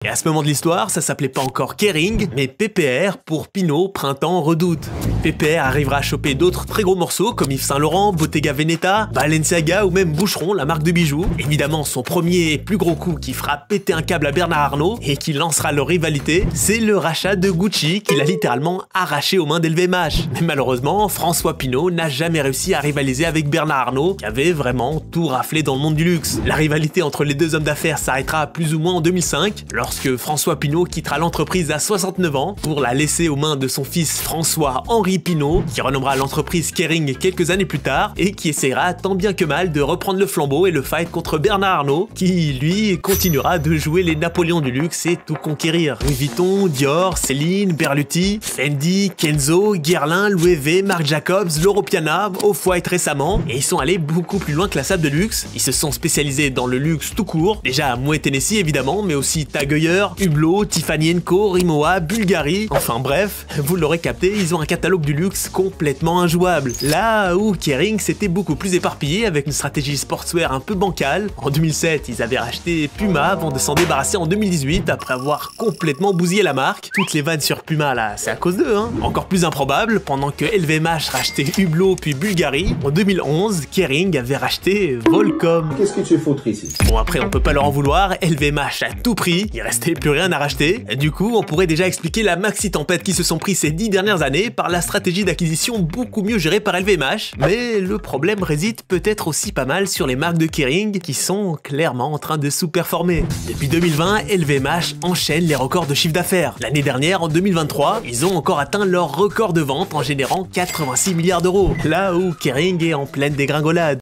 Et à ce moment de l'histoire, ça s'appelait pas encore Kering, mais PPR pour Pinot Printemps Redoute. PPR arrivera à choper d'autres très gros morceaux comme Yves Saint Laurent, Bottega Veneta, Balenciaga ou même Boucheron, la marque de bijoux. Évidemment, son premier et plus gros coup qui fera péter un câble à Bernard Arnault et qui lancera leur rivalité, c'est le rachat de Gucci qu'il a littéralement arraché aux mains d'LVMH. Mais malheureusement, François Pinault n'a jamais réussi à rivaliser avec Bernard Arnault, qui avait vraiment tout raflé dans le monde du luxe. La rivalité entre les deux hommes d'affaires s'arrêtera plus ou moins en 2005, lorsque François Pinault quittera l'entreprise à 69 ans pour la laisser aux mains de son fils François-Henri Pinault, qui renommera l'entreprise Kering quelques années plus tard et qui essaiera tant bien que mal de reprendre le flambeau et le fight contre Bernard Arnault, qui lui continuera de jouer les Napoléons du luxe et tout conquérir. Louis Vuitton, Dior, Céline, Berluti, Fendi, Kenzo, Guerlain, Louis V, Marc Jacobs, Loro Piana, Off-White récemment, et ils sont allés beaucoup plus loin que la salle de luxe. Ils se sont spécialisés dans le luxe tout court, déjà à Moet Hennessy évidemment, mais aussi Tag Heuer, Hublot, Tiffany & Co, Rimowa, Bulgari, enfin bref, vous l'aurez capté, ils ont un catalogue du luxe complètement injouable. Là où Kering s'était beaucoup plus éparpillé avec une stratégie sportswear un peu bancale. En 2007, ils avaient racheté Puma avant de s'en débarrasser en 2018 après avoir complètement bousillé la marque. Toutes les vannes sur Puma là, c'est à cause d'eux hein. Encore plus improbable, pendant que LVMH rachetait Hublot puis Bulgari, en 2011, Kering avait racheté Volcom. Qu'est-ce que tu fais foutre ici? Bon après on peut pas leur en vouloir, LVMH a tout pris, il restait plus rien à racheter. Et du coup, on pourrait déjà expliquer la maxi tempête qui se sont pris ces 10 dernières années par la stratégie d'acquisition beaucoup mieux gérée par LVMH. Mais le problème réside peut-être aussi pas mal sur les marques de Kering qui sont clairement en train de sous-performer. Depuis 2020, LVMH enchaîne les records de chiffre d'affaires. L'année dernière, en 2023, ils ont encore atteint leur record de vente en générant 86 milliards d'euros. Là où Kering est en pleine dégringolade.